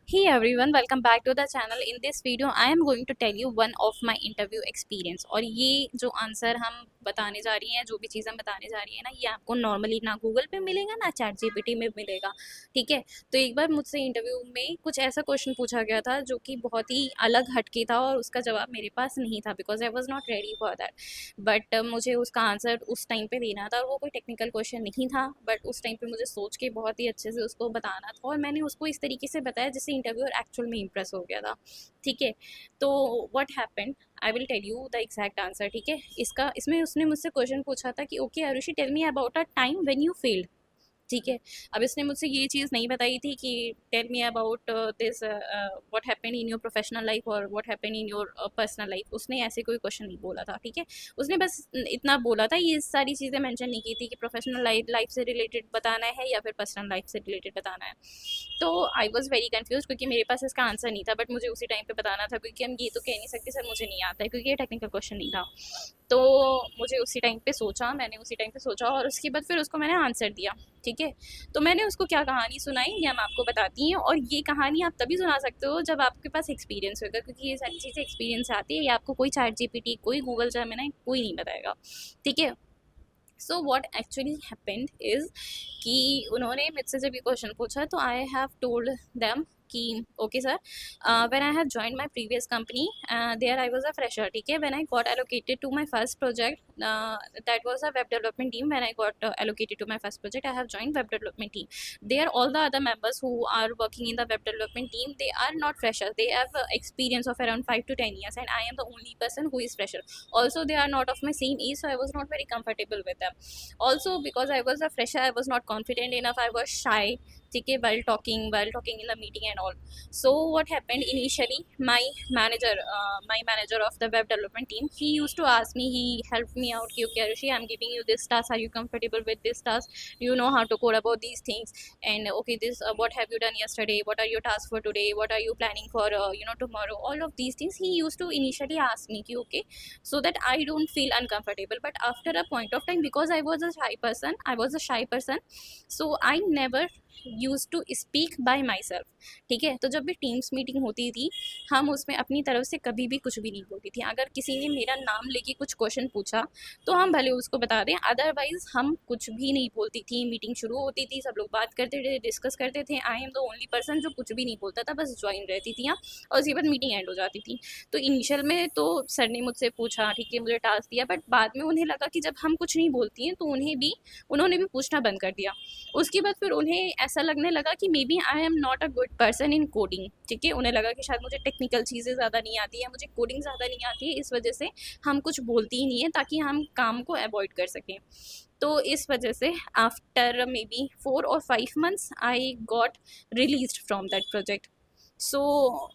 Hey everyone, welcome back to the channel. In this video, I am going to tell you one of my interview experience. और ये जो answer हम बताने जा रही हैं, जो भी चीज़ हम बताने जा रही हैं ना, ये आपको नॉर्मली ना गूगल पे मिलेगा ना चैट जीपीटी में मिलेगा। ठीक है, तो एक बार मुझसे इंटरव्यू में कुछ ऐसा क्वेश्चन पूछा गया था जो कि बहुत ही अलग हटके था और उसका जवाब मेरे पास नहीं था because I was not ready for that. But मुझे उसका आंसर उस टाइम पे देना था और वो कोई टेक्निकल क्वेश्चन नहीं था, बट उस टाइम पे मुझे सोच के बहुत ही अच्छे से उसको बताना था और मैंने उसको इस तरीके से बताया जिससे इंटरव्यूअर एक्चुअल में इम्प्रेस हो गया था। ठीक है, तो what happened, I will tell you the exact answer. ठीक है, इसका इसमें उसने मुझसे क्वेश्चन पूछा था कि okay Arushi, tell me about a time when you failed. ठीक है, अब इसने मुझसे ये चीज़ नहीं बताई थी कि tell me about this what happened in your professional life और what happened in your personal life. उसने ऐसे कोई क्वेश्चन नहीं बोला था। ठीक है, उसने बस इतना बोला था, ये सारी चीज़ें मेंशन नहीं की थी कि प्रोफेशनल लाइफ से रिलेटेड बताना है या फिर पर्सनल लाइफ से रिलेटेड बताना है। तो आई वॉज वेरी कन्फ्यूज क्योंकि मेरे पास इसका आंसर नहीं था, बट मुझे उसी टाइम पे बताना था क्योंकि हम ये तो कह नहीं सकते सर मुझे नहीं आता है, क्योंकि ये टेक्निकल क्वेश्चन नहीं था। तो मुझे उसी टाइम पे सोचा, मैंने उसी टाइम पे सोचा और उसके बाद फिर उसको मैंने आंसर दिया। ठीक है, तो मैंने उसको क्या कहानी सुनाई ये हम आपको बताती हैं, और ये कहानी आप तभी सुना सकते हो जब आपके पास एक्सपीरियंस होगा, क्योंकि ये सारी चीज़ें एक्सपीरियंस से आती है, ये आपको कोई चैट जीपीटी, कोई गूगल जेमिनी कोई नहीं बताएगा। ठीक है, so what actually happened is कि उन्होंने मुझसे जब ये क्वेश्चन पूछा तो आई हैव टोल्ड देम कि okay sir, when I have joined my previous company there I was a fresher. ठीक है, when I got allocated to my first project, that was a web development team. When I got allocated to my first project I have joined web development team. There all the other members who are working in the web development team, they are not freshers, they have experience of around 5 to 10 years, and I am the only person who is fresher. Also they are not of my same age, so I was not very comfortable with them. Also because I was a fresher, I was not confident enough, I was shy. ठीक है, while talking in the meeting and all. So what happened initially, my manager of the web development team, he used to ask me, he helped me out कि okay Arushi, I'm giving you this task, are you comfortable with this task, do you know how to code about these things, and okay this what have you done yesterday, what are your tasks for today, what are you planning for tomorrow. All of these things he used to initially ask me कि okay, so that I don't feel uncomfortable. But after a point of time, because I was a shy person, so I never use to speak by myself. ठीक है, तो जब भी teams meeting होती थी, हम उसमें अपनी तरफ से कभी भी कुछ भी नहीं बोलती थी। अगर किसी ने मेरा नाम लेके कुछ क्वेश्चन पूछा तो हम भले उसको बता दें, अदरवाइज हम कुछ भी नहीं बोलती थी। मीटिंग शुरू होती थी, सब लोग बात करते थे, डिस्कस करते थे, I am the only person जो कुछ भी नहीं बोलता था, बस ज्वाइन रहती थी यहाँ, और उसके बाद मीटिंग एंड हो जाती थी। तो इनिशियल में तो सर ने मुझसे पूछा, ठीक है, मुझे टास्क दिया, बट बाद में उन्हें लगा कि जब हम कुछ नहीं बोलती हैं तो उन्होंने भी पूछना बंद कर दिया। उसके बाद फिर उन्हें ऐसा लगने लगा कि maybe I am not a good person in coding. ठीक है, उन्हें लगा कि शायद मुझे टेक्निकल चीज़ें ज़्यादा नहीं आती है, मुझे कोडिंग ज़्यादा नहीं आती है, इस वजह से हम कुछ बोलती ही नहीं है ताकि हम काम को अवॉइड कर सकें। तो इस वजह से after maybe 4 or 5 months I got release from that project. So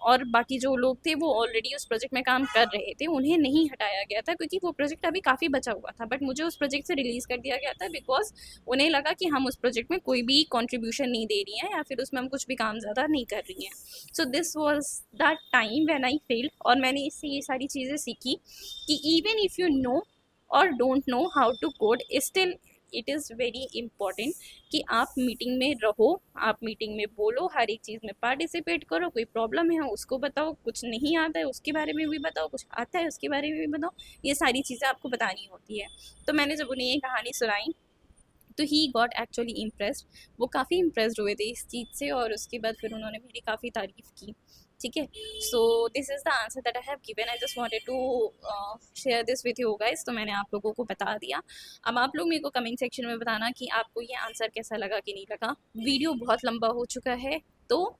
और बाकी जो लोग थे वो ऑलरेडी उस प्रोजेक्ट में काम कर रहे थे, उन्हें नहीं हटाया गया था क्योंकि वो प्रोजेक्ट अभी काफ़ी बचा हुआ था, बट मुझे उस प्रोजेक्ट से रिलीज़ कर दिया गया था बिकॉज उन्हें लगा कि हम उस प्रोजेक्ट में कोई भी कंट्रीब्यूशन नहीं दे रही हैं या फिर उसमें हम कुछ भी काम ज़्यादा नहीं कर रही हैं। So this was the time when I failed, और मैंने इससे ये सारी चीज़ें सीखी कि इवन इफ़ यू नो और don't know how to code, still it is very important कि आप मीटिंग में रहो, आप मीटिंग में बोलो, हर एक चीज़ में पार्टिसिपेट करो, कोई प्रॉब्लम है उसको बताओ, कुछ नहीं आता है उसके बारे में भी बताओ, कुछ आता है उसके बारे में भी बताओ, ये सारी चीज़ें आपको बतानी होती है। तो मैंने जब उन्हें ये कहानी सुनाई तो ही गॉट एक्चुअली इम्प्रेस्ड, वो काफ़ी इम्प्रेस्ड हुए थे इस चीज़ से, और उसके बाद फिर उन्होंने मेरी काफ़ी तारीफ़ की। ठीक है, so this is the answer that I have given, I just wanted to share this with you guys. तो मैंने आप लोगों को बता दिया। अब आप लोग मेरे को कमेंट सेक्शन में बताना कि आपको ये आंसर कैसा लगा कि नहीं लगा। वीडियो बहुत लंबा हो चुका है, तो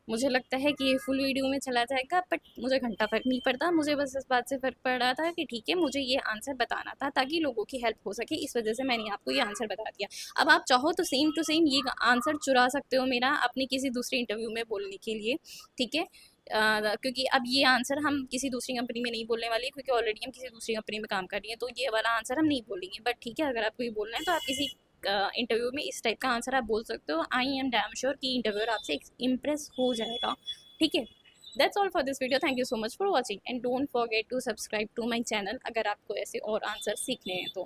मुझे लगता है कि ये फुल वीडियो में चला जाएगा, बट मुझे घंटा फ़र्क नहीं पड़ता, मुझे बस इस बात से फ़र्क पड़ रहा था कि ठीक है, मुझे ये आंसर बताना था ताकि लोगों की हेल्प हो सके, इस वजह से मैंने आपको ये आंसर बता दिया। अब आप चाहो तो सेम टू सेम ये आंसर चुरा सकते हो मेरा अपने किसी दूसरे इंटरव्यू में बोलने के लिए। ठीक है, क्योंकि अब ये आंसर हम किसी दूसरी कंपनी में नहीं बोलने वाले, क्योंकि ऑलरेडी हम किसी दूसरी कंपनी में काम कर रही हैं, तो ये वाला आंसर हम नहीं बोलेंगे। बट ठीक है, अगर आपको ये बोलना है तो आप किसी इंटरव्यू में इस टाइप का आंसर आप बोल सकते हो। आई एम डैम श्योर कि इंटरव्यूअर आपसे इम्प्रेस हो जाएगा। ठीक है, that's all for this video, thank you so much for watching and don't forget to subscribe to my channel अगर आपको ऐसे और आंसर सीखने हैं तो।